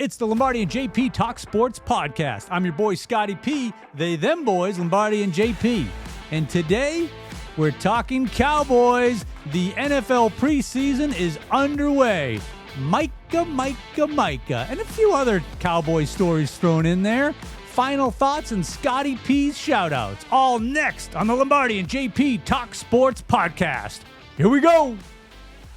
It's the Lombardi and JP Talk Sports Podcast. I'm your boy, Scotty P. They, them boys, Lombardi and JP. And today, we're talking Cowboys. The NFL preseason is underway. Micah, and a few other Cowboy stories thrown in there. Final thoughts and Scotty P's shout-outs. All next on the Lombardi and JP Talk Sports Podcast. Here we go.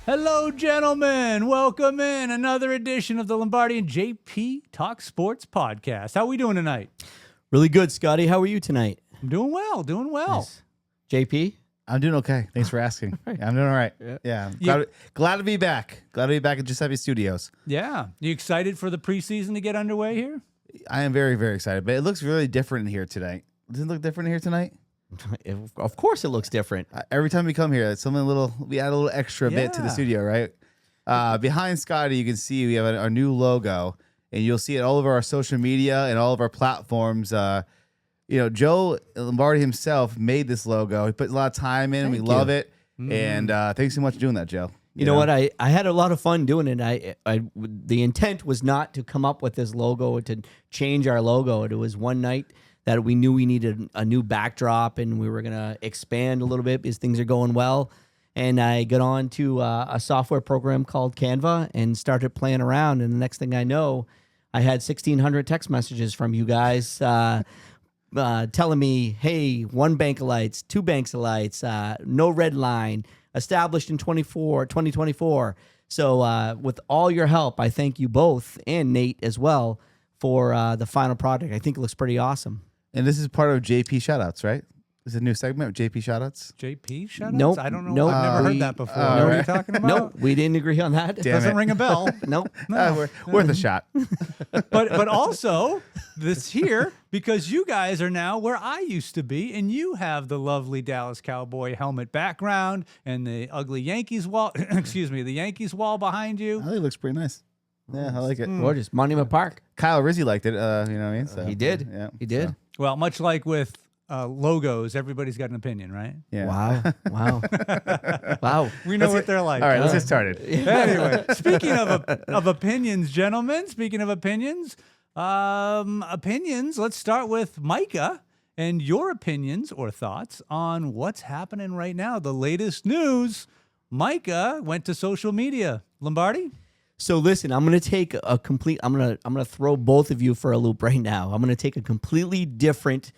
Hello, gentlemen. Welcome in another edition of the Lombardi and JP Talk Sports Podcast. How are we doing tonight? Really good, Scotty. How are you tonight? I'm doing well, Nice. JP? I'm doing okay. Thanks for asking. I'm doing all right. Yeah. Glad to be back. Glad to be back at Giuseppe Studios. Yeah. You excited for the preseason to get underway here? I am very, very excited. But it looks really different in here tonight. Does it look different in here tonight? Of course it looks different. Every time we come here, it's something we add a little extra bit to the studio, right? Behind Scotty, you can see we have our new logo, and you'll see it all over our social media and all of our platforms. Joe Lombardi himself made this logo. He put a lot of time in. We love it. And thanks so much for doing that, Joe. You know what? I had a lot of fun doing it. The intent was not to come up with this logo, to change our logo. It was one night that we knew we needed a new backdrop, and we were going to expand a little bit because things are going well. And I got on to a software program called Canva and started playing around. And the next thing I know, I had 1,600 text messages from you guys telling me, hey, 1 bank of lights, 2 banks of lights, no red line, established in 2024. So with all your help, I thank you both and Nate as well for the final product. I think it looks pretty awesome. And this is part of JP Shoutouts, right? This is a new segment of JP Shoutouts? JP Shoutouts? Nope. I don't know. Nope. I've never heard that before. What are you talking about? Nope, we didn't agree on that. Doesn't ring a bell. Nope. No. Worth a shot. But also, this here, because you guys are now where I used to be, and you have the lovely Dallas Cowboy helmet background and the ugly Yankees wall, the Yankees wall behind you. I think it looks pretty nice. Yeah, I like it. Gorgeous. Monument Park. Kyle Rizzi liked it, you know what I mean? So, He did. Yeah. He did. So, Well, much like with logos, everybody's got an opinion, right? yeah. Wow. Wow. We know what they're like. All right, let's get started. Anyway, speaking of opinions, gentlemen, opinions, let's start with Micah and your opinions or thoughts on what's happening right now. The latest news, Micah went to social media. Lombardi? So listen, I'm going to take I'm going to throw both of you for a loop right now. I'm going to take a completely different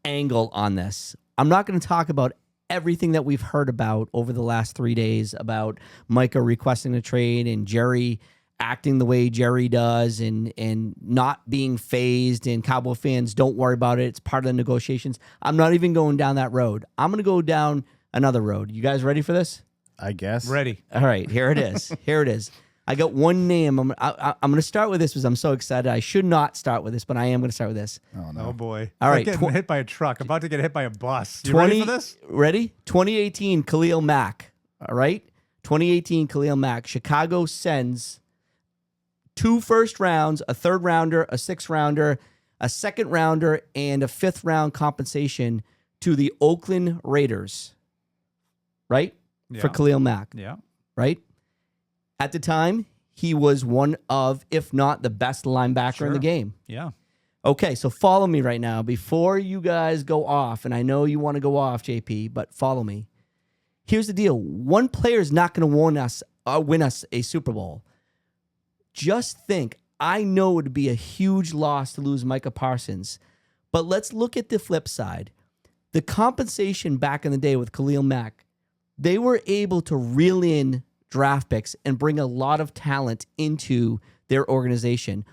angle on this. I'm not going to talk about everything that we've heard about over the last 3 days about Micah requesting a trade and Jerry acting the way Jerry does and not being phased, and Cowboy fans, don't worry about it. It's part of the negotiations. I'm not even going down that road. I'm going to go down another road. You guys ready for this? I guess. Ready. All right, here it is. Here it is. I got one name. I'm going to start with this because I'm so excited. I should not start with this, but I am going to start with this. Oh, no. Oh, boy. All right, Getting hit by a truck. About to get hit by a bus. You ready for this? Ready? 2018 Khalil Mack. All right? 2018 Khalil Mack. Chicago sends 2 first rounds, a 3rd rounder, a 6th rounder, a 2nd rounder, and a 5th round compensation to the Oakland Raiders. Right? Yeah. For Khalil Mack. Yeah. Right? At the time, he was one of, if not the best linebacker in the game. Yeah. Okay, so follow me right now. Before you guys go off, and I know you want to go off, JP, but follow me. Here's the deal. One player is not going to win us a Super Bowl. Just think, I know it would be a huge loss to lose Micah Parsons, but let's look at the flip side. The compensation back in the day with Khalil Mack, they were able to reel in draft picks and bring a lot of talent into their organization.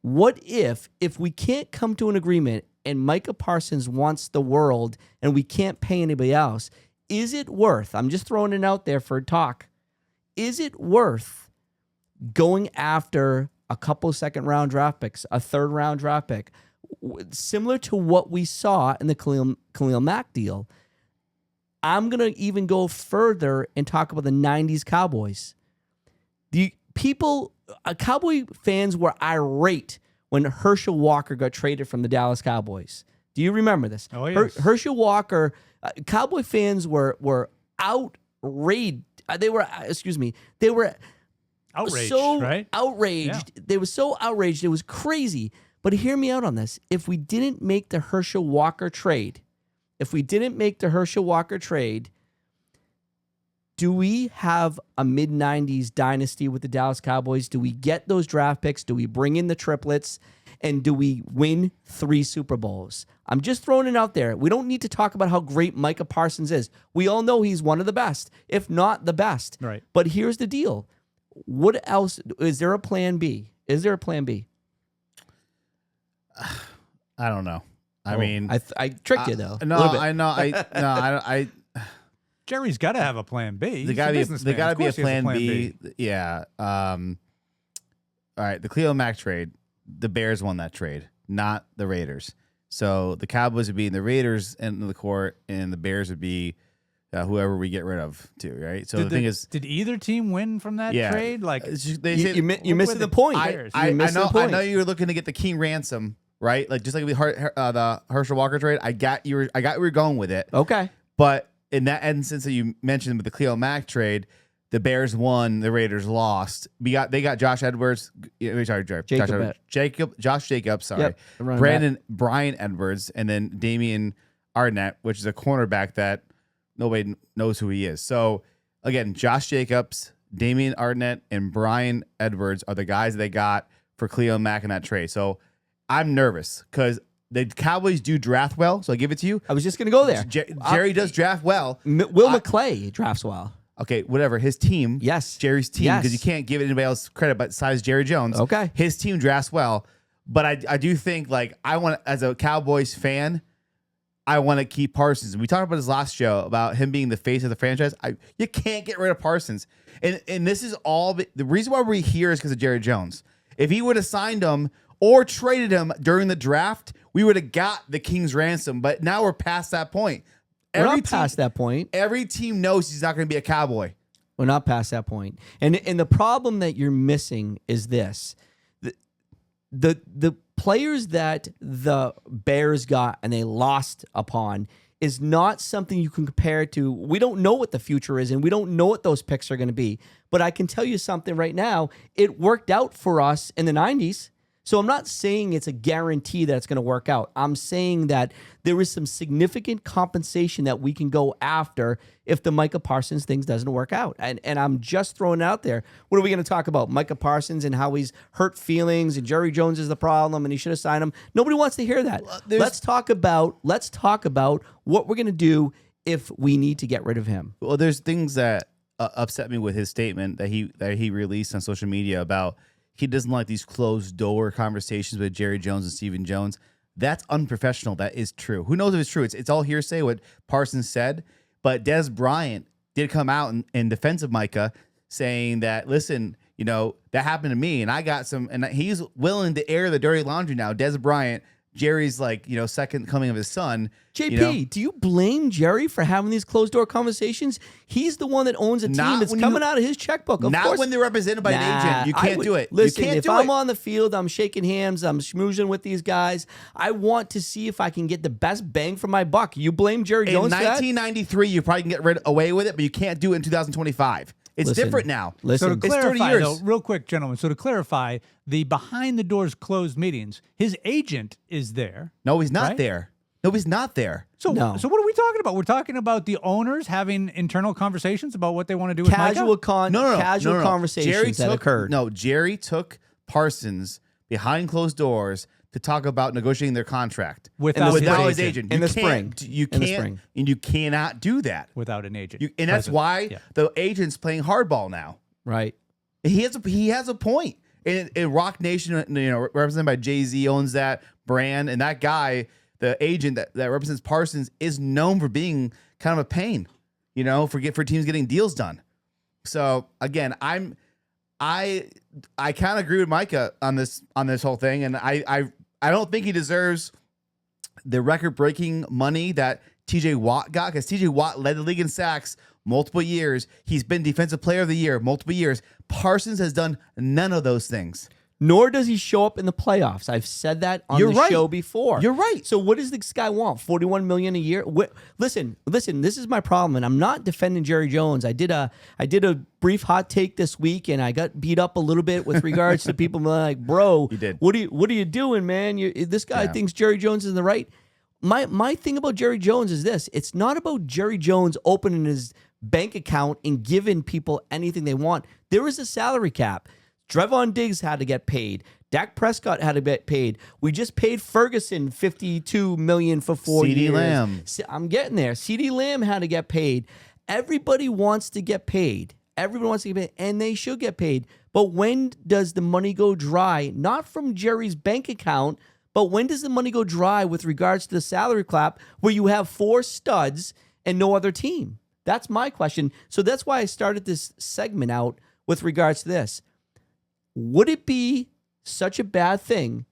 What if we can't come to an agreement and Micah Parsons wants the world and we can't pay anybody else? Is it worth, I'm just throwing it out there for talk, is it worth going after a couple 2nd round draft picks, a 3rd round draft pick, similar to what we saw in the Khalil Mack deal? I'm going to even go further and talk about the 90s Cowboys. The people, Cowboy fans were irate when Herschel Walker got traded from the Dallas Cowboys. Do you remember this? Oh, yes. Herschel Walker, Cowboy fans were outraged. They were outraged, so right? outraged. They were so outraged. It was crazy. But hear me out on this. If we didn't make the Herschel Walker trade, do we have a mid-90s dynasty with the Dallas Cowboys? Do we get those draft picks? Do we bring in the triplets? And do we win 3 Super Bowls? I'm just throwing it out there. We don't need to talk about how great Micah Parsons is. We all know he's one of the best, if not the best. Right. But here's the deal. What else? Is there a plan B? I don't know. I mean, I tricked you, though. No, I know. I Jerry's got to have a plan B. There got to be a plan B. Yeah. All right. The Khalil Mack trade. The Bears won that trade, not the Raiders. So the Cowboys would be in the Raiders end of the court, and the Bears would be whoever we get rid of, too. Right. So the thing is, did either team win from that trade? Like you're missing the point. I know you were looking to get the King ransom, right? Like just like the Herschel Walker trade. I got where you're going with it. Okay. But in that instance that you mentioned with the Khalil Mack trade, the Bears won, the Raiders lost. They got Josh Edwards. Josh Jacobs. Sorry, yep, Brian Edwards, and then Damian Arnett, which is a cornerback that nobody knows who he is. So again, Josh Jacobs, Damian Arnett, and Brian Edwards are the guys they got for Khalil Mack in that trade. So I'm nervous because the Cowboys do draft well, so I give it to you. I was just going to go there. Jerry does draft well. Will McClay drafts well. Okay, whatever. His team. Yes. Jerry's team, because you can't give anybody else credit besides Jerry Jones. Okay. His team drafts well. But I do think, like, as a Cowboys fan, I want to keep Parsons. We talked about his last show about him being the face of the franchise. You can't get rid of Parsons. And this is all, the reason why we're here is because of Jerry Jones. If he would have signed him or traded him during the draft, we would have got the King's ransom. But now we're past that point. We're not past that point. Every team knows he's not going to be a Cowboy. We're not past that point. And the problem that you're missing is this. The players that the Bears got and they lost upon is not something you can compare to. We don't know what the future is, and we don't know what those picks are going to be. But I can tell you something right now. It worked out for us in the 90s. So I'm not saying it's a guarantee that it's going to work out. I'm saying that there is some significant compensation that we can go after if the Micah Parsons things doesn't work out. And I'm just throwing it out there. What are we going to talk about? Micah Parsons and how he's hurt feelings and Jerry Jones is the problem and he should have signed him. Nobody wants to hear that. Let's talk about what we're going to do if we need to get rid of him. Well, there's things that upset me with his statement that he released on social media about he doesn't like these closed door conversations with Jerry Jones and Stephen Jones. That's unprofessional. That is true. Who knows if it's true? It's all hearsay what Parsons said. But Des Bryant did come out in defense of Micah saying that, listen, that happened to me and I got some, and he's willing to air the dirty laundry now. Des Bryant, Jerry's second coming of his son. JP, do you blame Jerry for having these closed door conversations? He's the one that owns a team. It's coming out of his checkbook. Of course. When they're represented by an agent. You can't do it. Listen, you can't if I'm on the field, I'm shaking hands, I'm schmoozing with these guys. I want to see if I can get the best bang for my buck. You blame Jerry Jones for that? In 1993, you probably can get away with it, but you can't do it in 2025. It's different now. So to clarify, it's 30 years. though, real quick, gentlemen. So to clarify, the behind the doors closed meetings, his agent is there. No, he's not right? there. No, he's not there. So what are we talking about? We're talking about the owners having internal conversations about what they want to do with casual Micah? Casual conversations that occurred. No, Jerry took Parsons behind closed doors to talk about negotiating their contract without his agent in the spring. You can't, and you cannot do that without an agent. And that's why the agent's playing hardball now. Right. He has a point. And Rock Nation, represented by Jay-Z, owns that brand, and that guy, the agent that represents Parsons, is known for being kind of a pain, for teams getting deals done. So again, I kind of agree with Micah on this whole thing, and I don't think he deserves the record-breaking money that TJ Watt got, because TJ Watt led the league in sacks multiple years. He's been Defensive Player of the Year multiple years. Parsons has done none of those things. nor does he show up in the playoffs. I've said that on the show before. You're right. So what does this guy want? $41 million a year? Listen. This is my problem, and I'm not defending Jerry Jones. I did a brief hot take this week, and I got beat up a little bit with regards to people like, bro, you did. What are you doing, man? This guy thinks Jerry Jones is in the right. My thing about Jerry Jones is this: it's not about Jerry Jones opening his bank account and giving people anything they want. There is a salary cap. Trevon Diggs had to get paid. Dak Prescott had to get paid. We just paid Ferguson $52 million for 4 years. CeeDee Lamb. I'm getting there. CeeDee Lamb had to get paid. Everybody wants to get paid. Everyone wants to get paid, and they should get paid. But when does the money go dry? Not from Jerry's bank account, but when does the money go dry with regards to the salary cap where you have 4 studs and no other team? That's my question. So that's why I started this segment out with regards to this. Would it be such a bad thing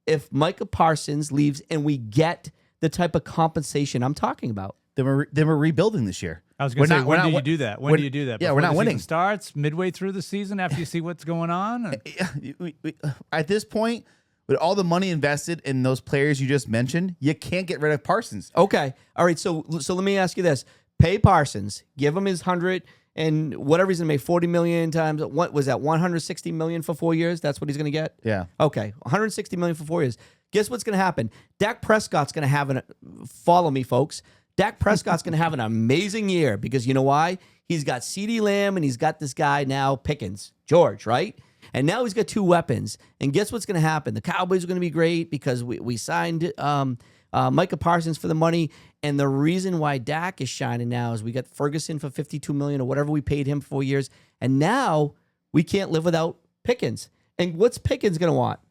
if Micah Parsons leaves and we get the type of compensation I'm talking about? Then we're rebuilding this year. I was going to say, when do you do that? When do you do that? Yeah, Before we're not the winning. season starts, midway through the season, after you see what's going on? At this point, with all the money invested in those players you just mentioned, you can't get rid of Parsons. Okay. All right. So let me ask you this. Pay Parsons. Give him his 100 and whatever he's going to make, 40 million times. What was that? 160 million for 4 years? That's what he's going to get? Yeah. Okay. 160 million for 4 years. Guess what's going to happen? Dak Prescott's going to have follow me, folks. Dak Prescott's going to have an amazing year because you know why? He's got CeeDee Lamb and he's got this guy now, Pickens, George, right? And now he's got 2 weapons. And guess what's going to happen? The Cowboys are going to be great because we signed Micah Parsons for the money. And the reason why Dak is shining now is we got Ferguson for $52 million or whatever we paid him for 4 years. And now we can't live without Pickens. And what's Pickens going to want?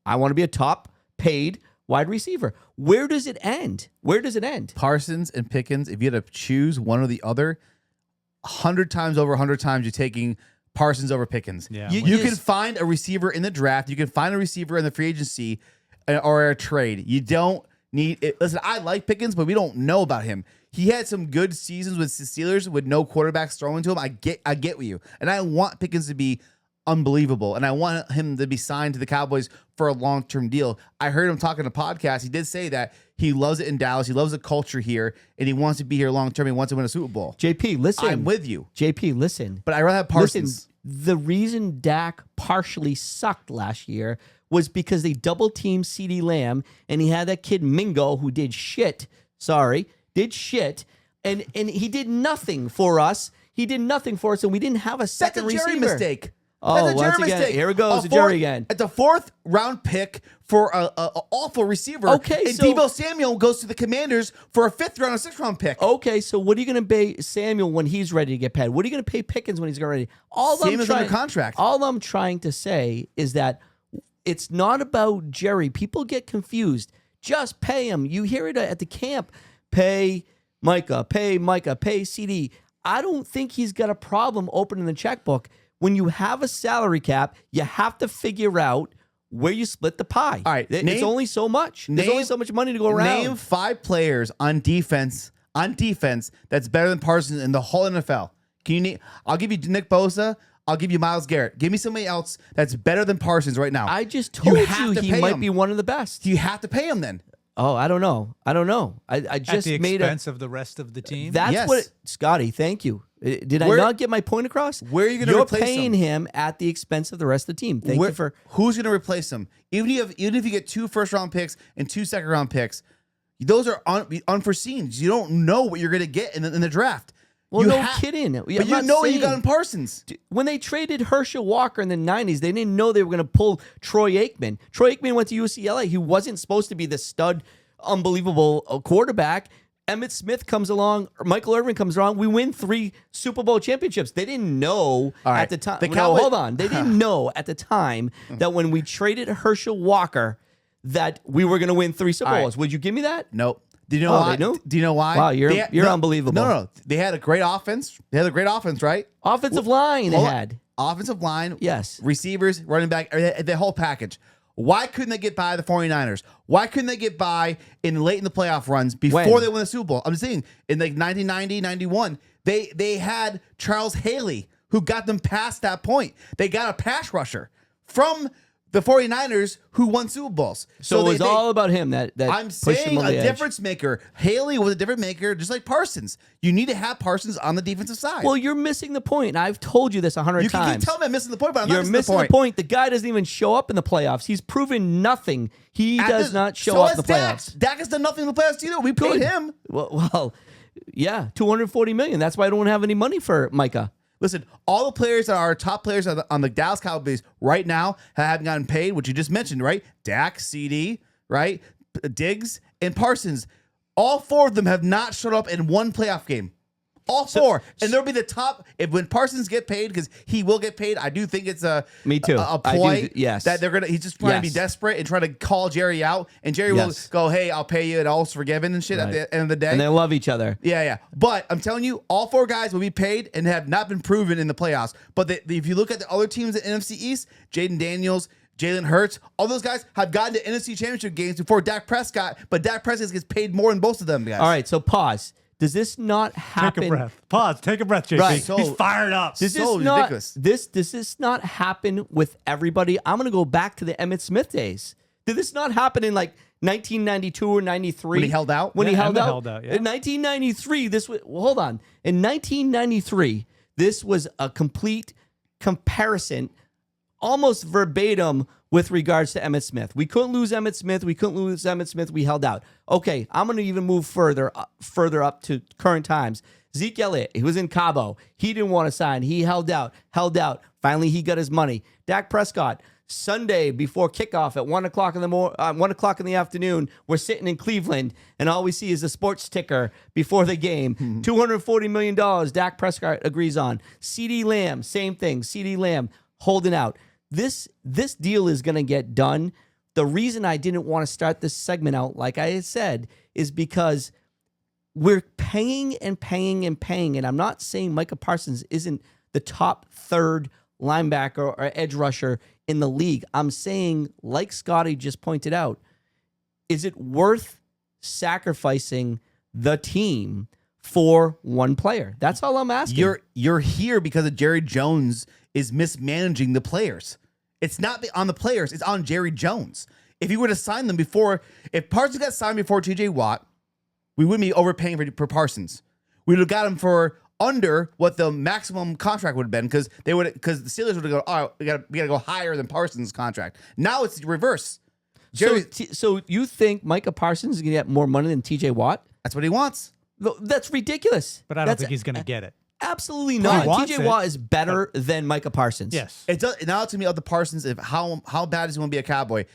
I want to be a top paid wide receiver. Where does it end? Where does it end? Parsons and Pickens, if you had to choose one or the other, 100 times over 100 times you're taking Parsons over Pickens. Yeah. You can find a receiver in the draft. You can find a receiver in the free agency or a trade. You don't need it. Listen, I like Pickens, but we don't know about him. He had some good seasons with the Steelers with no quarterbacks throwing to him. I get with you. And I want Pickens to be unbelievable. And I want him to be signed to the Cowboys for a long-term deal. I heard him talking to podcasts. He did say that he loves it in Dallas. He loves the culture here, and he wants to be here long-term. He wants to win a Super Bowl. JP, listen. I'm with you. JP, listen. But I'd rather have Parsons. Listen, the reason Dak partially sucked last year was because they double-teamed CeeDee Lamb, and he had that kid Mingo who did shit. Did shit. And he did nothing for us. He did nothing for us, and we didn't have a second receiver. That's a Jerry mistake. Oh, That's a Jerry once again, mistake. here it goes, Jerry again. It's a 4th round pick for a awful receiver. Okay, and so Deebo Samuel goes to the Commanders for a 5th round or 6th round pick. Okay, so what are you going to pay Samuel when he's ready to get paid? What are you going to pay Pickens when he's ready? Samuel's under contract. All I'm trying to say is that it's not about Jerry. People get confused. Just pay him. You hear it at the camp. Pay Micah, pay CD. I don't think he's got a problem opening the checkbook. When you have a salary cap, you have to figure out where you split the pie. All right, it's only so much. There's only so much money to go around. Name 5 players on defense that's better than Parsons in the whole NFL. Can you name? I'll give you Nick Bosa. I'll give you Myles Garrett. Give me somebody else that's better than Parsons right now. I just told you he might him. be one of the best. Do you have to pay him then? Oh, I don't know. I just At the made expense of the rest of the team? That's Yes. what, Scotty, thank you. Did I not get my point across? Where are you going to replace You're paying him at the expense of the rest of the team. Thank you for. Who's going to replace him? Even if you get 2 first round picks and 2 second round picks, those are unforeseen. You don't know what you're going to get in the draft. Well, no kidding. But you know what you got in Parsons. When they traded Herschel Walker in the 90s, they didn't know they were going to pull Troy Aikman. Troy Aikman went to UCLA. He wasn't supposed to be the stud, unbelievable quarterback. Emmett Smith comes along, Michael Irvin comes along. We win 3 Super Bowl championships. They didn't know at the time. Hold on. They didn't know at the time that when we traded Herschel Walker that we were going to win 3 Super Bowls. Would you give me that? Nope. Do you know why? They knew? Do you know why? Wow, you're unbelievable. No. They had a great offense. Right? Offensive line they had. Offensive line. Yes. Receivers, running back, the whole package. Why couldn't they get by the 49ers? Why couldn't they get by late in the playoff runs before they won the Super Bowl? I'm just saying, in like 1990, 91, they had Charles Haley, who got them past that point. They got a pass rusher from the 49ers who won Super Bowls. So it was all about him that I'm pushed him saying on a the edge. difference maker. Haley was a difference maker, just like Parsons. You need to have Parsons on the defensive side. Well, you're missing the point. I've told you this 100 you times. can tell me I'm missing the point, but I'm You're not missing the point. The guy doesn't even show up in the playoffs. He's proven nothing. He does not show so up in has the playoffs. Dak has done nothing in the playoffs either. We paid him. Well, yeah, $240 million. That's why I don't have any money for Micah. Listen, all the players that are top players on the Dallas Cowboys right now haven't gotten paid, which you just mentioned, right? Dak, CD, right? Diggs, and Parsons. All 4 of them have not showed up in one playoff game. All 4. And there'll be the top. When Parsons get paid, because he will get paid, I do think it's Me too. a ploy yes. that they're gonna. He's just trying to be desperate and trying to call Jerry out, and Jerry will go, "Hey, I'll pay you, and all's forgiven and shit." At the end of the day, And they love each other. Yeah. But I'm telling you, all 4 guys will be paid and have not been proven in the playoffs. But if you look at the other teams in NFC East, Jaden Daniels, Jalen Hurts, all those guys have gotten to NFC Championship games before Dak Prescott, but Dak Prescott gets paid more than both of them guys. All right, so pause. Does this not happen? Take a breath. Pause. Take a breath, JP. Right. He's fired up. Does So this not, ridiculous. Does this not happen with everybody? I'm going to go back to the Emmitt Smith days. Did this not happen in like 1992 or 93? When he held out? When he Yeah, held Emmitt out? held out, yeah. In 1993, this was, well, hold on. In 1993, this was a complete comparison, almost verbatim, with regards to Emmitt Smith. We couldn't lose Emmitt Smith. We held out. Okay, I'm going to even move further up to current times. Zeke Elliott, he was in Cabo. He didn't want to sign. He held out. Finally, he got his money. Dak Prescott, Sunday before kickoff at 1 o'clock in the afternoon, we're sitting in Cleveland, and all we see is a sports ticker before the game. $240 million, Dak Prescott agrees on. CeeDee Lamb, same thing. CeeDee Lamb holding out. This deal is going to get done. The reason I didn't want to start this segment out, like I had said, is because we're paying. And I'm not saying Micah Parsons isn't the top 3rd linebacker or edge rusher in the league. I'm saying, like Scotty just pointed out, is it worth sacrificing the team for one player? That's all I'm asking. You're here because of Jerry Jones is mismanaging the players. It's not on the players. It's on Jerry Jones. If he would have signed them before, if Parsons got signed before TJ Watt, we wouldn't be overpaying for Parsons. We would have got him for under what the maximum contract would have been because the Steelers would have gone, oh, we gotta go higher than Parsons' contract. Now it's reverse. So you think Micah Parsons is going to get more money than TJ Watt? That's what he wants. That's ridiculous. But I don't think he's going to get it. Absolutely not. He wants TJ it. Watt is better than Micah Parsons. Yes. It does now to me of the Parsons. If how bad does he want to be a Cowboy?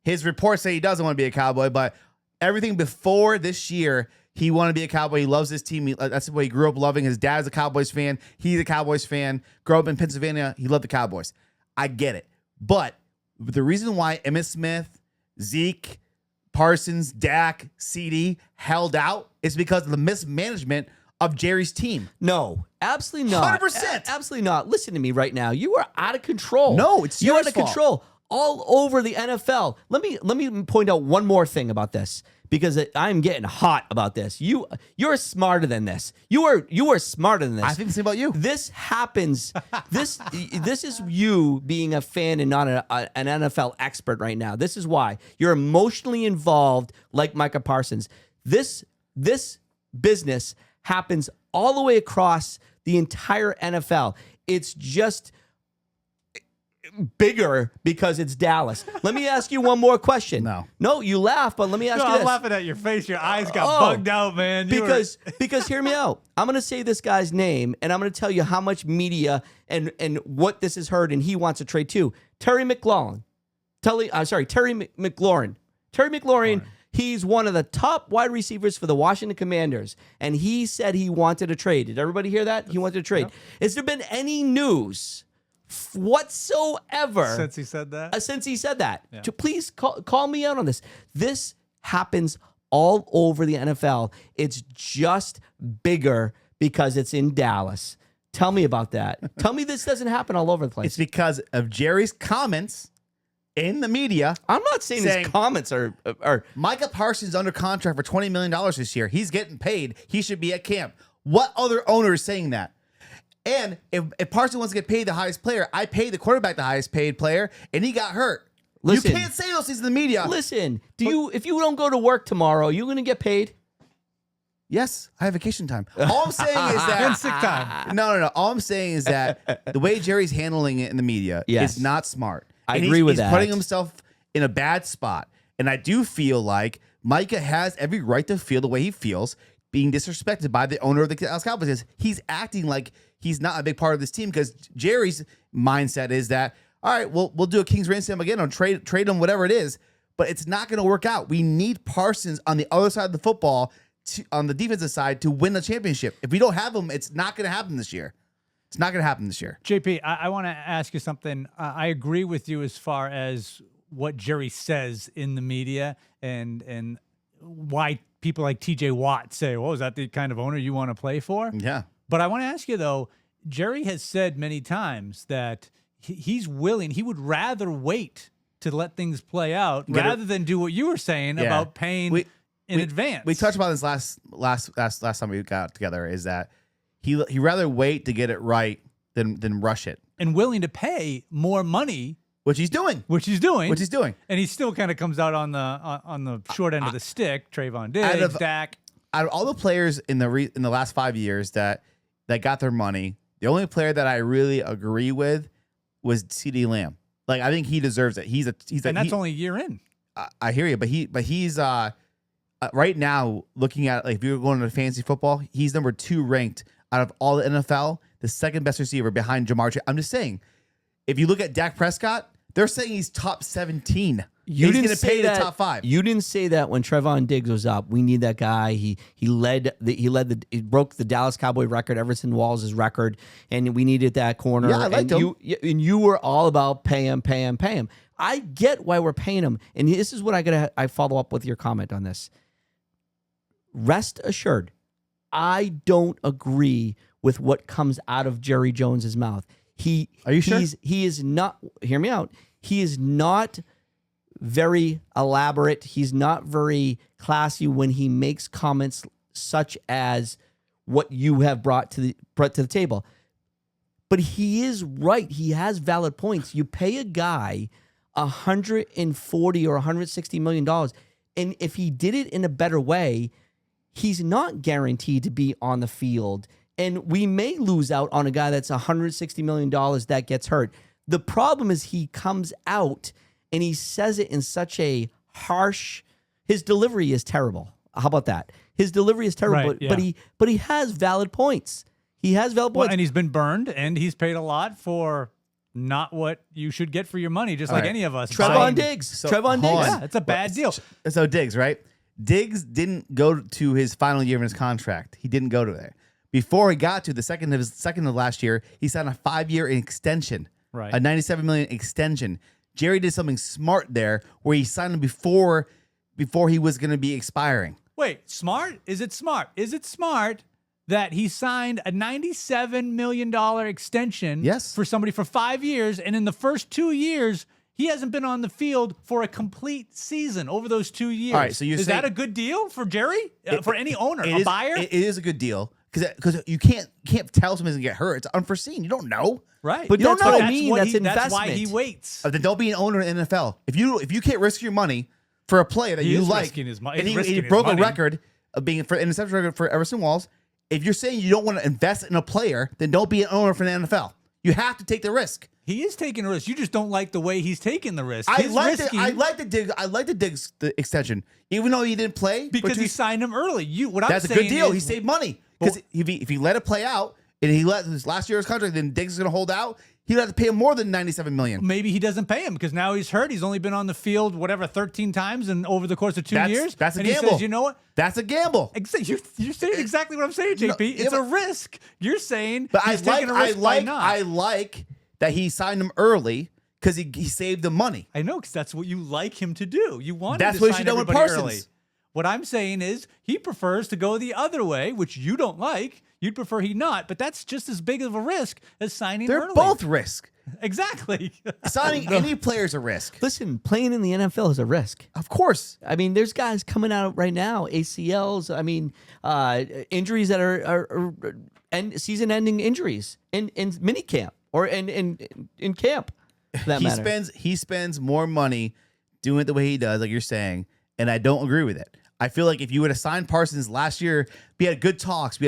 His reports say he doesn't want to be a Cowboy, but everything before this year, he wanted to be a Cowboy. He loves his team. That's what he grew up loving. His dad's a Cowboys fan. He's a Cowboys fan. Grew up in Pennsylvania. He loved the Cowboys. I get it, but the reason why Emmitt Smith, Zeke, Parsons, Dak, CD held out is because of the mismanagement of Jerry's team. No, absolutely not. 100%. Absolutely not. Listen to me right now. You are out of control. No, it's you're Jerry's out of fault. control all over the NFL. Let me point out one more thing about this because I'm getting hot about this. You're smarter than this. You are smarter than this. I think the same about you. This happens. This is you being a fan and not an NFL expert right now. This is why you're emotionally involved, like Micah Parsons. This business happens all the way across the entire NFL. It's just bigger because it's Dallas. Let me ask you one more question. No, you laugh, but let me ask you this. I'm laughing at your face. Your eyes got bugged out, man. Because hear me out. I'm going to say this guy's name, and I'm going to tell you how much media and what this has heard, and he wants to trade too. Terry McLaurin. Terry McLaurin. He's one of the top wide receivers for the Washington Commanders, and he said he wanted to trade. Did everybody hear that? He wanted to trade. Has there been any news whatsoever since he said that? Yeah. To please call me out on this. This happens all over the NFL. It's just bigger because it's in Dallas. Tell me about that. Tell me this doesn't happen all over the place. It's because of Jerry's comments in the media. I'm not saying his comments are Micah Parsons under contract for $20 million this year. He's getting paid. He should be at camp. What other owner is saying that? And if Parsons wants to get paid the highest player, I paid the quarterback the highest paid player, and he got hurt. Listen, you can't say those things in the media. Listen, if you don't go to work tomorrow, you going to get paid? Yes, I have vacation time. All I'm saying is that And sick time. No. All I'm saying is that the way Jerry's handling it in the media is not smart. I agree with that. He's putting himself in a bad spot, and I do feel like Micah has every right to feel the way he feels, being disrespected by the owner of the Dallas Cowboys. Because he's acting like he's not a big part of this team. Because Jerry's mindset is that, all right, we'll do a King's ransom again or trade him, whatever it is, but it's not going to work out. We need Parsons on the other side of the football, on the defensive side, to win the championship. If we don't have him, it's not going to happen this year. It's not going to happen this year. JP, I want to ask you something. I agree with you as far as what Jerry says in the media and why people like TJ Watt say, well, is that the kind of owner you want to play for? Yeah. But I want to ask you, though, Jerry has said many times that he's willing, he would rather wait to let things play out rather than do what you were saying about paying in advance. We talked about this last time we got together, is that he rather wait to get it right than rush it. And willing to pay more money. Which he's doing. And he still kind of comes out on the short end of the stick. Trayvon Diggs, Dak. Out of all the players in the last 5 years that got their money, the only player that I really agree with was CeeDee Lamb. Like, I think he deserves it. And that's only a year in. I hear you, but he's right now looking at, like, if you're going to fantasy football, he's number 2 ranked out of all the NFL, the second best receiver behind Jamar Chase. I'm just saying, if you look at Dak Prescott, they're saying he's top 17. He's going to pay the top 5. You didn't say that when Trayvon Diggs was up. We need that guy. He broke the Dallas Cowboy record, Everson Walls' record, and we needed that corner. Yeah, I liked him. You were all about pay him. I get why we're paying him, and this is what I follow up with your comment on this. Rest assured, I don't agree with what comes out of Jerry Jones's mouth. Are you sure? He is not. Hear me out. He is not very elaborate. He's not very classy when he makes comments such as what you have brought to the table. But he is right. He has valid points. You pay a guy $140 or $160 million, and if he did it in a better way, he's not guaranteed to be on the field. And we may lose out on a guy that's $160 million that gets hurt. The problem is he comes out and he says it in such a harsh. His delivery is terrible. How about that? His delivery is terrible, right, but he has valid points. He has valid points. Well, and he's been burned, and he's paid a lot for not what you should get for your money, just like any of us. Trayvon Diggs. Yeah, it's a bad deal. So Diggs, right? Diggs didn't go to his final year of his contract. He didn't go to there. Before he got to the second of last year, he signed a 5-year extension, right? A $97 million extension. Jerry did something smart there, where he signed him before he was going to be expiring. Wait, smart? Is it smart? Is it smart that he signed a $97 million extension for somebody for 5 years, and in the first 2 years, he hasn't been on the field for a complete season over those 2 years? All right, so is that a good deal for Jerry? For any owner, a buyer? It is a good deal. Because you can't tell somebody's gonna get hurt. It's unforeseen. You don't know, right? But you that's don't know. What I mean. That's investment. That's why he waits. Then don't be an owner in the NFL. If you can't risk your money for a player that you like, and he broke a record of being for interception record for Everson Walls. If you're saying you don't want to invest in a player, then don't be an owner for the NFL. You have to take the risk. He is taking a risk. You just don't like the way he's taking the risk. I like the Diggs extension, even though he didn't play because he signed him early. That's a good deal. He saved money. Because if he let it play out and he let his last year's contract, then Diggs is going to hold out. He'd have to pay him more than $97 million. Maybe he doesn't pay him because now he's hurt. He's only been on the field 13 times and over the course of 2 years. That's a gamble. He says, you know what? That's a gamble. You're saying exactly what I'm saying, JP. It's a risk. You're saying he's taking a risk by not. I like that he signed him early because he saved the money. I know, because that's what you like him to do. You want him to what sign you with everybody Parsons. early. What I'm saying is he prefers to go the other way, which you don't like. You'd prefer he not, but that's just as big of a risk as signing early. They're both risk. Exactly. Signing any player is a risk. Listen, playing in the NFL is a risk. Of course. I mean, there's guys coming out right now, ACLs. I mean, injuries that are season-ending injuries in minicamp or in camp. for that matter. He spends more money doing it the way he does, like you're saying, and I don't agree with it. I feel like if you would have signed Parsons last year, we had good talks.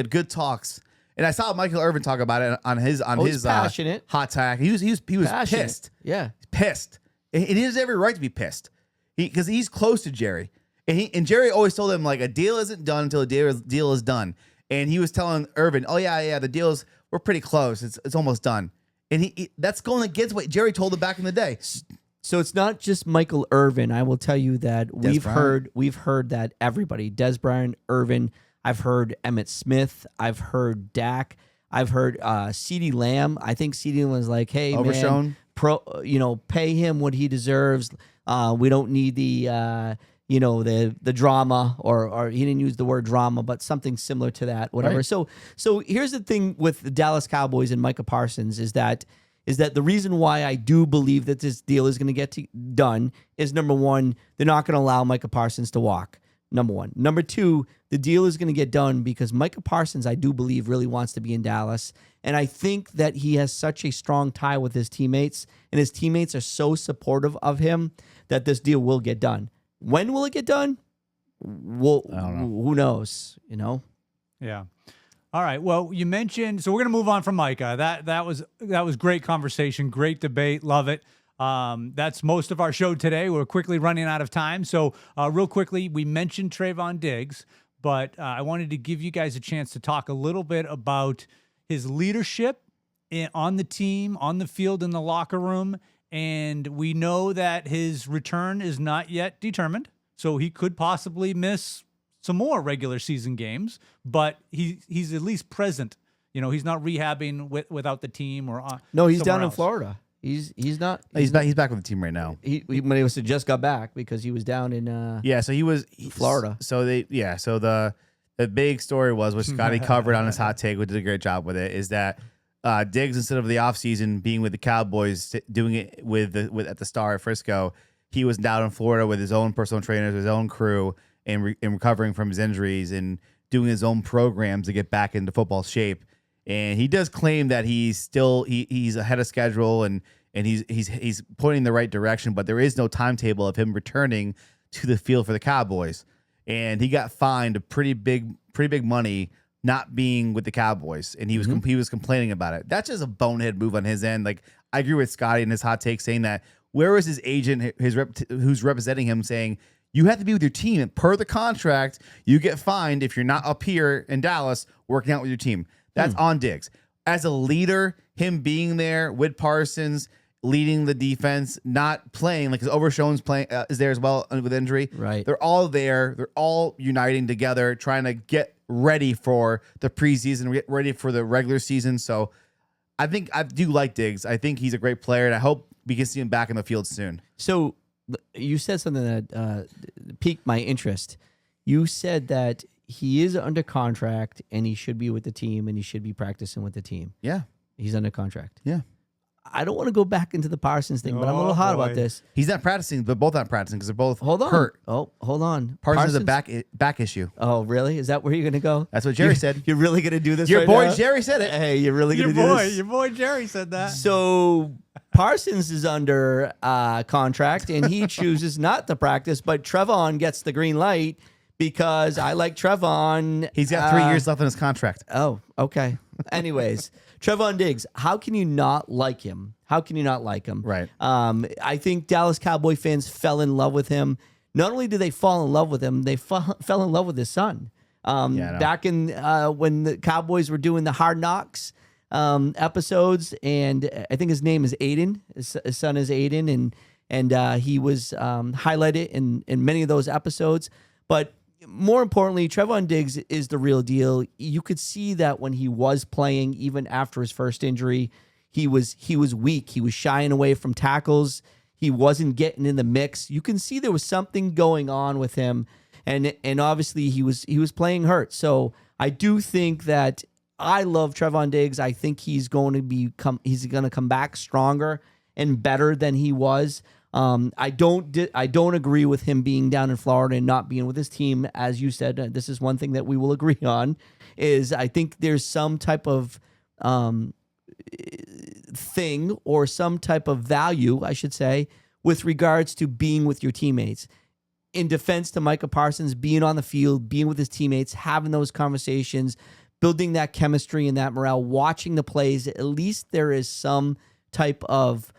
And I saw Michael Irvin talk about it on his passionate. hot tag. He was Passionate. pissed. Yeah. Pissed. And he has every right to be pissed. Because he's close to Jerry. And Jerry always told him, like, a deal isn't done until a deal is done. And he was telling Irvin, oh, yeah, the we're pretty close. It's almost done. And that's going against what Jerry told him back in the day. So it's not just Michael Irvin. I will tell you that we've heard that everybody, Des Bryant, Irvin, I've heard Emmitt Smith, I've heard Dak, I've heard CeeDee Lamb. I think CeeDee was like, hey, Overshown. Man, pay him what he deserves. We don't need the drama, or he didn't use the word drama, but something similar to that, whatever. Right. So here's the thing with the Dallas Cowboys and Micah Parsons is that the reason why I do believe that this deal is going to get done is, number one, they're not going to allow Micah Parsons to walk. Number one. Number two, the deal is going to get done because Micah Parsons, I do believe, really wants to be in Dallas. And I think that he has such a strong tie with his teammates, and his teammates are so supportive of him that this deal will get done. When will it get done? Well, I don't know. Who knows? Yeah. All right. Well, you mentioned, so we're going to move on from Micah. That was great conversation, great debate. Love it. That's most of our show today. We're quickly running out of time. So real quickly, we mentioned Trayvon Diggs, but I wanted to give you guys a chance to talk a little bit about his leadership on the team, on the field, in the locker room. And we know that his return is not yet determined. So he could possibly miss some more regular season games, but he's at least present. He's not rehabbing without the team or no, he's down else. in Florida. He's not. He's back with the team right now. He just got back because he was down in So he was Florida. So the big story was what Scotty covered on his hot take, which did a great job with it, is that Diggs, instead of the offseason being with the Cowboys, doing it with at the Star at Frisco, he was down in Florida with his own personal trainers, his own crew, and recovering from his injuries and doing his own programs to get back into football shape. And he does claim that he's ahead of schedule and he's pointing in the right direction, but there is no timetable of him returning to the field for the Cowboys. And he got fined pretty big money not being with the Cowboys, and he was complaining about it. That's just a bonehead move on his end. Like, I agree with Scotty in his hot take saying that. Where was his agent, who's representing him, saying you have to be with your team, and per the contract, you get fined if you're not up here in Dallas working out with your team. That's on Diggs. As a leader, him being there with Parsons, leading the defense, not playing, like his Overshown's playing is there as well with injury. Right. They're all there. They're all uniting together, trying to get ready for the preseason, get ready for the regular season. So I think I do like Diggs. I think he's a great player, and I hope we can see him back in the field soon. So you said something that piqued my interest. You said that he is under contract and he should be with the team and he should be practicing with the team. Yeah. He's under contract. Yeah. I don't want to go back into the Parsons thing, but I'm a little hot about this. He's not practicing. They're both not practicing because they're both hurt. Oh, hold on. Parsons has a back issue. Oh, really? Is that where you're going to go? That's what Jerry said. You're really going to do this Your right boy now? Jerry said it. Hey, you're really going to do this? Your boy Jerry said that. So Parsons is under contract, and he chooses not to practice, but Trevon gets the green light because I like Trevon. He's got 3 years left on his contract. Oh, okay. Anyways, Trevon Diggs, how can you not like him? How can you not like him? Right. I think Dallas Cowboy fans fell in love with him. Not only did they fall in love with him, they fell in love with his son. Back in when the Cowboys were doing the Hard Knocks episodes, and I think his name is Aiden. His son is Aiden, and he was highlighted in many of those episodes. But more importantly, Trevon Diggs is the real deal. You could see that when he was playing, even after his first injury, he was weak. He was shying away from tackles. He wasn't getting in the mix. You can see there was something going on with him, and obviously he was playing hurt. So I do think that I love Trevon Diggs. I think he's going to come back stronger and better than he was. I don't agree with him being down in Florida and not being with his team. As you said, this is one thing that we will agree on, is I think there's some type of thing or some type of value, I should say, with regards to being with your teammates. In defense to Micah Parsons, being on the field, being with his teammates, having those conversations, building that chemistry and that morale, watching the plays, at least there is some type of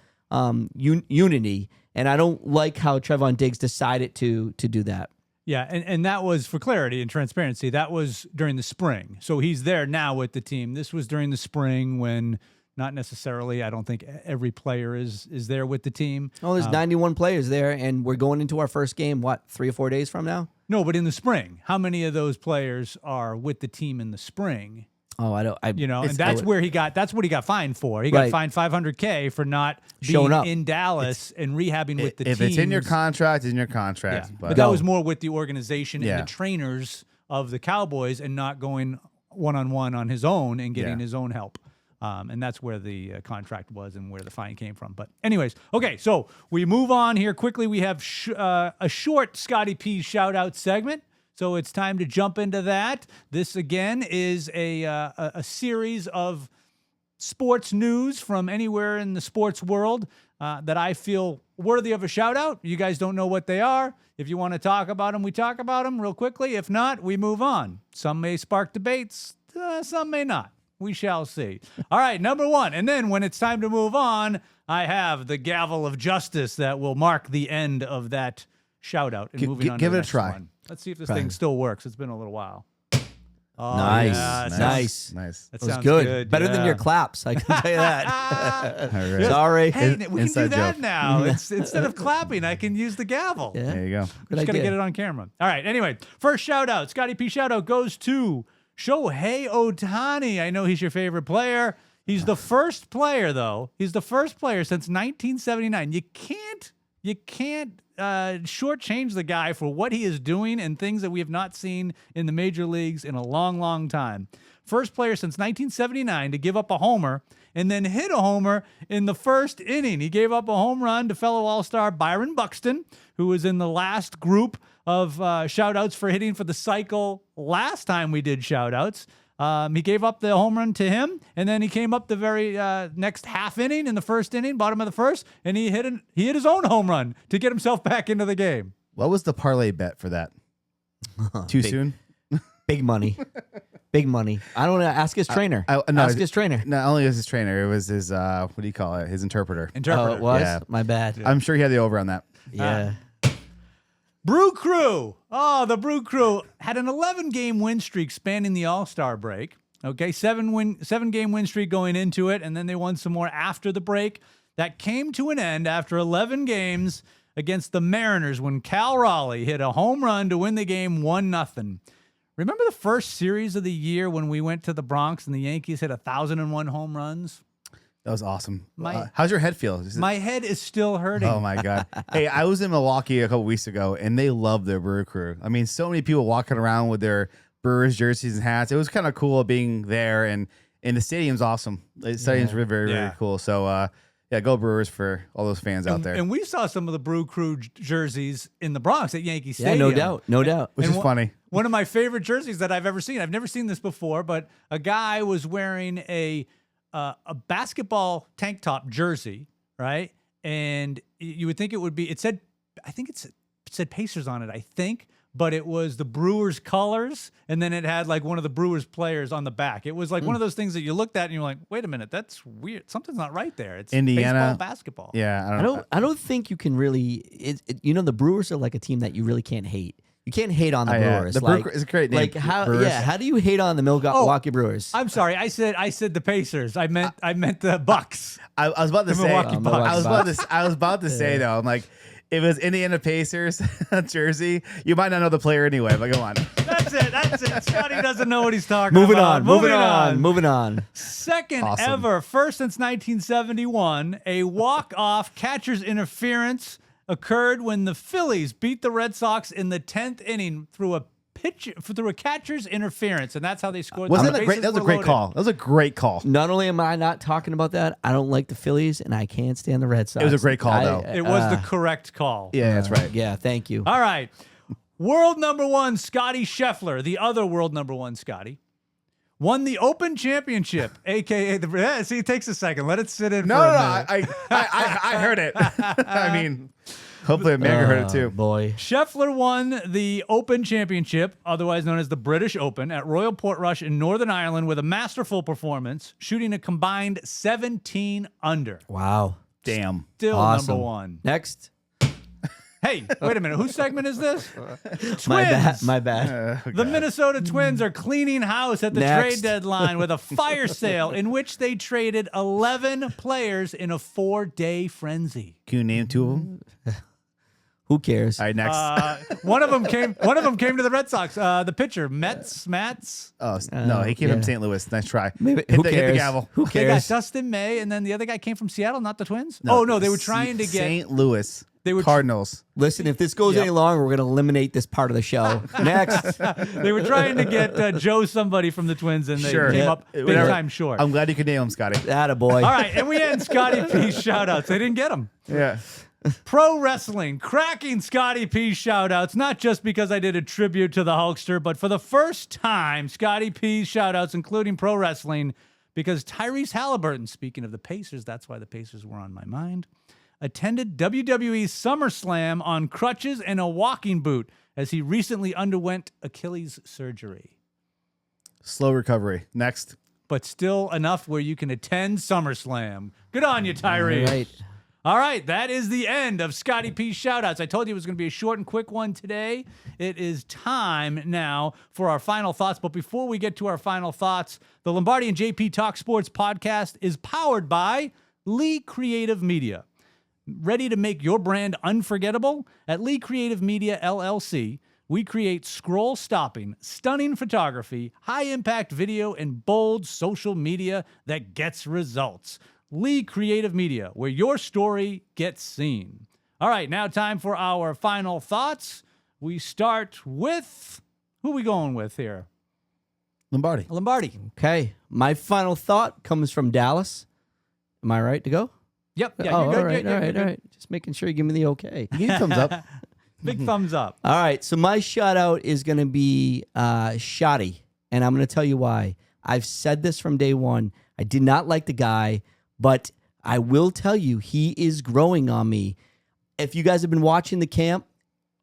unity. And I don't like how Trevon Diggs decided to do that. Yeah, and that was, for clarity and transparency, that was during the spring. So he's there now with the team. This was during the spring when not necessarily, I don't think every player is there with the team. Oh, there's 91 players there, and we're going into our first game, 3 or 4 days from now? No, but in the spring, how many of those players are with the team in the spring? Oh, I don't. And that's where he got. That's what he got fined for. He got fined $500K for not showing up in Dallas and rehabbing with the team. If it's in your contract, it's in your contract. Yeah. But that was more with the organization and the trainers of the Cowboys, and not going one-on-one on his own and getting his own help. And that's where the contract was and where the fine came from. But anyways, okay, so we move on here quickly. We have a short Scotty P shout-out segment. So it's time to jump into that. This, again, is a series of sports news from anywhere in the sports world that I feel worthy of a shout-out. You guys don't know what they are. If you want to talk about them, we talk about them real quickly. If not, we move on. Some may spark debates. Some may not. We shall see. All right, number one. And then when it's time to move on, I have the gavel of justice that will mark the end of that shout-out. And moving on to give the it a next try. one. Let's see if this thing still works. It's been a little while. Oh, nice. yeah, Nice. That was sounds good. Better than your claps, I can tell you that. All right. Sorry. Hey, we can Inside do that joke. now. Instead of clapping, I can use the gavel. Yeah. There you go. Just got to get it on camera. All right, anyway, first shout-out. Scotty P shout-out goes to Shohei Ohtani. I know he's your favorite player. He's the first player, though. He's the first player since 1979. You can't shortchange the guy for what he is doing and things that we have not seen in the major leagues in a long, long time. First player since 1979 to give up a homer and then hit a homer in the first inning. He gave up a home run to fellow All-Star Byron Buxton, who was in the last group of shout-outs for hitting for the cycle last time we did shout-outs. He gave up the home run to him, and then he came up the very next half inning in the first inning, bottom of the first, and he hit his own home run to get himself back into the game. What was the parlay bet for that? Too soon? Big money. Big money. I don't know. Ask his trainer. Ask his trainer. Not only was his trainer, it was his, what do you call it? His interpreter. Oh, it was? Yeah. My bad. I'm sure he had the over on that. Yeah. Brew Crew. Oh, the Brew Crew had an 11-game win streak spanning the All-Star break. Okay, 7-game win streak going into it, and then they won some more after the break. That came to an end after 11 games against the Mariners when Cal Raleigh hit a home run to win the game 1-0. Remember the first series of the year when we went to the Bronx and the Yankees hit 1,001 home runs? That was awesome. How's your head feel? My head is still hurting. Oh, my God. Hey, I was in Milwaukee a couple weeks ago, and they love their Brew Crew. I mean, so many people walking around with their Brewers jerseys and hats. It was kind of cool being there, and the stadium's awesome. The stadium's very, very cool. So, go Brewers for all those fans out there. And we saw some of the Brew Crew jerseys in the Bronx at Yankee Yeah, Stadium. no doubt. Which is funny. One of my favorite jerseys that I've ever seen. I've never seen this before, but a guy was wearing a basketball tank top jersey, right? And you would think it would be. It said Pacers on it, I think, but it was the Brewers colors, and then it had like one of the Brewers players on the back. It was like one of those things that you looked at and you're like, wait a minute, that's weird. Something's not right there. It's Indiana baseball, basketball. Yeah, I don't think you can really. The Brewers are like a team that you really can't hate. You can't hate on the Brewers. The Brew Crew is a great name. Like how? Brewers. Yeah. How do you hate on the Milwaukee Brewers? I'm sorry. I said the Pacers. I meant the Bucks. I was about to say. Milwaukee Bucks. I was about to say though. I'm like, if it was Indiana Pacers jersey, you might not know the player anyway. But go on. That's it. Scotty doesn't know what he's talking about. Moving on. Second Awesome. ever, first since 1971, a walk-off catcher's interference occurred when the Phillies beat the Red Sox in the 10th inning through a catcher's interference, and that's how they scored. Wasn't that great? That was a great call. That was a great call. Not only am I not talking about that, I don't like the Phillies, and I can't stand the Red Sox. It was a great call, though. It was the correct call. Yeah, that's right. Yeah, thank you. All right. World number one, Scotty Scheffler, the other world number one, Scotty, won the Open Championship, a.k.a. see, it takes a second. Let it sit in No, for a no, minute. I heard it. I mean, hopefully Amanda heard it too. Boy. Scheffler won the Open Championship, otherwise known as the British Open, at Royal Portrush in Northern Ireland with a masterful performance, shooting a combined 17 under. Wow. Damn. Still Awesome. number one. Next. Hey, wait a minute. Whose segment is this? Twins. My bad. The Minnesota Twins are cleaning house at the Next. trade deadline with a fire sale in which they traded 11 players in a 4-day frenzy. Can you name two of them? Who cares? All right, next. One of them came to the Red Sox. The pitcher, Mats. Oh, no, he came yeah. from St. Louis. Nice try. Maybe, Hit who the cares? gavel. Who They got cares? Dustin May, and then the other guy came from Seattle, not the Twins. No, they were trying to get. St. Louis. They were Cardinals. Listen, if this goes any longer, we're going to eliminate this part of the show. Next. They were trying to get Joe somebody from the Twins, and they Sure. came Yeah. up big Whatever. time short. I'm glad you could name him, Scotty. Attaboy. All right, and we end Scotty P shout-outs. They didn't get them. Yeah. Pro wrestling, cracking Scotty P shout-outs, not just because I did a tribute to the Hulkster, but for the first time, Scotty P shout-outs, including pro wrestling, because Tyrese Halliburton, speaking of the Pacers, that's why the Pacers were on my mind, attended WWE's SummerSlam on crutches and a walking boot as he recently underwent Achilles surgery. Slow recovery. Next. But still enough where you can attend SummerSlam. Good on you, Tyrese. All right. All right, that is the end of Scotty P's shoutouts. I told you it was going to be a short and quick one today. It is time now for our final thoughts. But before we get to our final thoughts, the Lombardi and JP Talk Sports podcast is powered by Lee Creative Media. Ready to make your brand unforgettable? At Lee Creative Media, LLC, we create scroll-stopping, stunning photography, high-impact video, and bold social media that gets results. Lee Creative Media, where your story gets seen. All right, now time for our final thoughts. We start with, who are we going with here? Lombardi. Lombardi. Okay. My final thought comes from Dallas. Am I right to go? Yep. Yeah, Oh, you're good. all right, You're all right, good. all right. Just making sure you give me the okay. You need thumbs up. Big thumbs up. All right, so my shout out is going to be Shoddy, and I'm going to tell you why. I've said this from day one. I did not like the guy, but I will tell you, he is growing on me. If you guys have been watching the camp,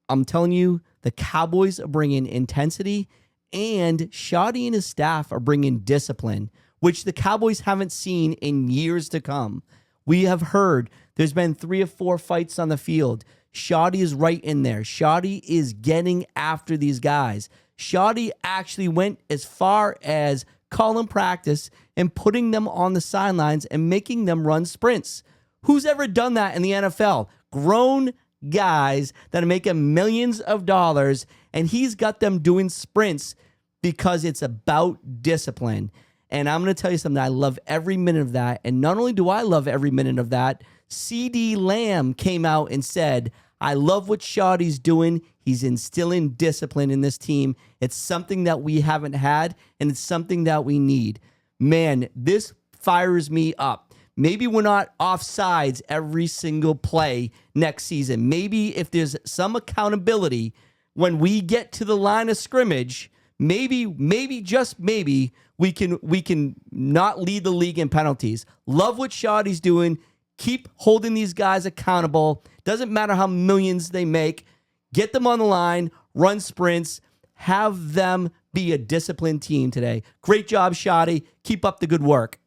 I'm telling you, the Cowboys are bringing intensity, and Shoddy and his staff are bringing discipline, which the Cowboys haven't seen in years to come. We have heard there's been 3 or 4 fights on the field. Shoddy is right in there. Shoddy is getting after these guys. Shoddy actually went as far as calling practice and putting them on the sidelines and making them run sprints. Who's ever done that in the NFL? Grown guys that are making millions of dollars, and he's got them doing sprints because it's about discipline. And I'm going to tell you something. I love every minute of that. And not only do I love every minute of that, CD Lamb came out and said, I love what Shoddy's doing. He's instilling discipline in this team. It's something that we haven't had, and it's something that we need. Man, this fires me up. Maybe we're not offsides every single play next season. Maybe if there's some accountability when we get to the line of scrimmage, maybe, just maybe, we can not lead the league in penalties. Love what Shoddy's doing. Keep holding these guys accountable. Doesn't matter how millions they make. Get them on the line, run sprints, have them be a disciplined team today. Great job, Shoddy. Keep up the good work.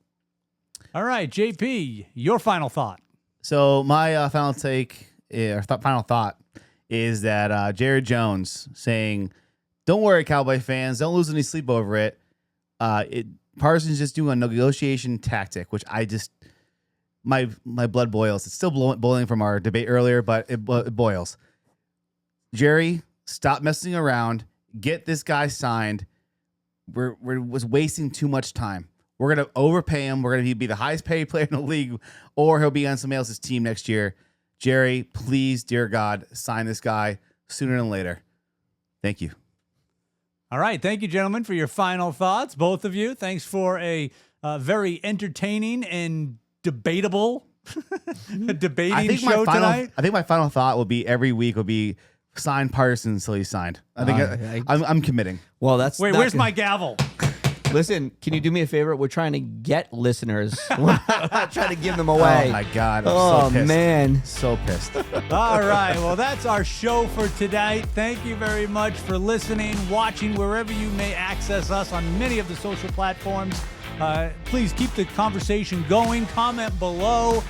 All right, JP, your final thought. So my final take, or final thought, is that Jared Jones saying, "Don't worry, Cowboy fans, don't lose any sleep over it. Parsons just doing a negotiation tactic," which I just my blood boils. It's still boiling from our debate earlier, but it boils. Jerry, stop messing around. Get this guy signed. We're wasting too much time. We're going to overpay him. We're going to be the highest paid player in the league, or he'll be on somebody else's team next year. Jerry, please, dear God, sign this guy sooner than later. Thank you. All right. Thank you, gentlemen, for your final thoughts, both of you. Thanks for a very entertaining and debatable debating show tonight. I think my final thought will be every week will be sign Parsons until he's signed. I think I'm committing. Well, that's Wait, not where's good. my gavel? Listen, can you do me a favor? We're trying to get listeners. We're not trying to give them away. Oh my God! I'm Oh, so pissed. man. So pissed. All right. Well, that's our show for tonight. Thank you very much for listening, watching, wherever you may access us on many of the social platforms. Please keep the conversation going. Comment below.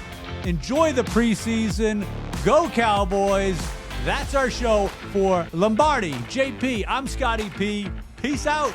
Enjoy the preseason. Go Cowboys. That's our show for Lombardi, JP. I'm Scotty P. Peace out.